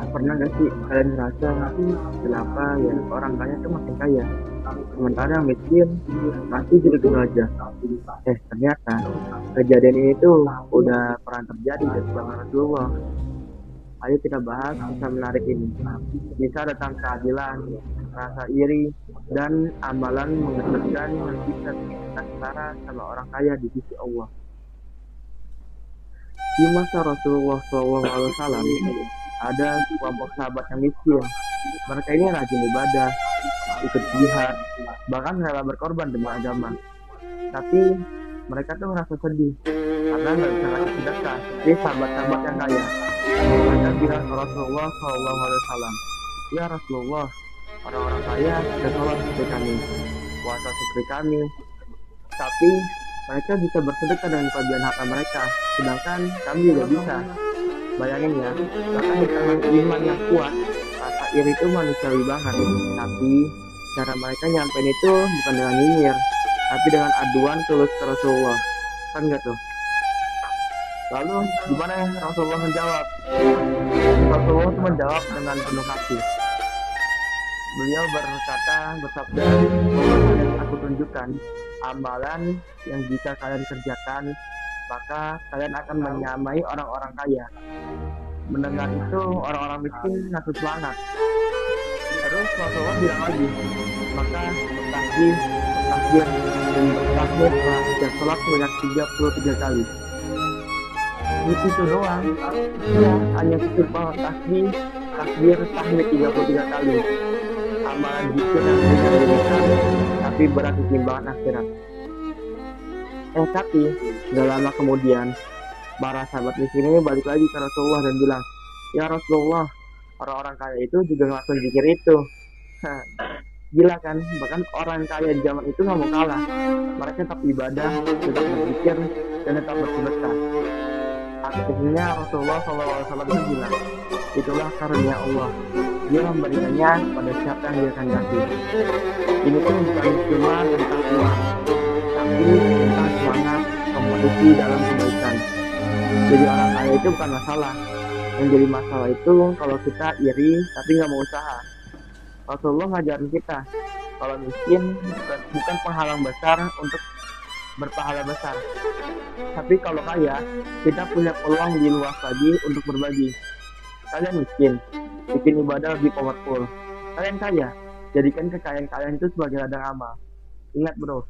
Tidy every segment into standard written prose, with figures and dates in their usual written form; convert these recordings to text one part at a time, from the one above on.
Pernah nggak sih kalian ngerasa kenapa ya orang kaya tuh makin kaya, sementara yang miskin masih gitu-gitu aja? Ternyata kejadian ini tuh udah pernah terjadi dari zaman Rasulullah. Ayo kita bahas kisah menarik ini. Kisah tentang keadilan, rasa iri, dan amalan mengejutkan yang bisa kita setara sama orang kaya di sisi Allah. Di masa Rasulullah SAW, ada kelompok sahabat yang miskin. Mereka ini rajin ibadah, ikut jihad, bahkan rela berkorban demi agama. Tapi mereka tuh merasa sedih karena nggak bisa ngasih sedekah seperti sahabat-sahabat yang kaya. Mereka bilang ke Rasulullah SAW, ya Rasulullah, orang-orang kaya sudah sholat seperti kami, puasa seperti kami, tapi mereka bisa bersedekah dengan kelebihan harta mereka, sedangkan kami juga bisa. Bayangin ya, bahkan di tangan iman yang kuat, rasa iri itu manusiawi banget. Tapi cara mereka nyampein itu bukan dengan nyinyir, tapi dengan aduan tulus ke Rasulullah. Kan gak tuh? Lalu gimana ya Rasulullah menjawab? Rasulullah itu menjawab dengan penuh kasih. Beliau bersabda, aku tunjukkan amalan yang jika kalian kerjakan, maka kalian akan menyamai orang-orang kaya. Mendengar itu, orang-orang miskin langsung semangat. Terus Rasulullah bilang lagi, maka bertasbih, bertakbir, dan bertakbir setelah setiap sholat sebanyak 33 kali. Itu doang. Ya, hanya cukup banget tasbih, takbir, tahmid 33 kali. Amalan zikir yang tidak diberikan, tapi berarti timbangan akhirat. Tapi gak lama kemudian para sahabat miskin ini balik lagi ke Rasulullah dan bilang, ya Rasulullah, orang-orang kaya itu juga ngelakuin zikir itu. Gila kan, bahkan orang kaya di zaman itu gak mau kalah. Mereka tetap ibadah, tetap berzikir, dan tetap bersedekah. Akhirnya Rasulullah SAW itu bilang, itulah karunia Allah, dia memberikannya pada siapa yang dia kehendaki. Ini pun bukan cuma tentang uang, tapi tentang semangat kompetisi dalam kebaikan. Jadi orang kaya itu bukan masalah. Yang jadi masalah itu kalau kita iri tapi nggak mau usaha. Rasulullah ngajarin kita kalau miskin bukan penghalang besar untuk berpahala besar. Tapi kalau kaya, kita punya peluang lebih luas lagi untuk berbagi. Kalian miskin, bikin ibadah lebih powerful. Kalian kaya, jadikan kekayaan kalian itu sebagai ladang amal. Ingat bro,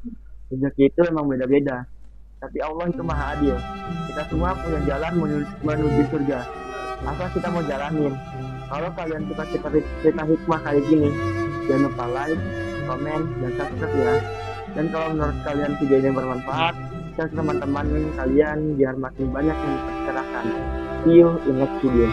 rezeki itu memang beda-beda, tapi Allah itu maha adil. Kita semua punya jalan menuju surga, asal kita mau jalanin. Kalau kalian suka cerita hikmah kayak gini, jangan lupa like, komen, dan subscribe ya. Dan kalau menurut kalian video ini bermanfaat, share ke teman-teman kalian biar makin banyak yang tercerahkan. See you in next video.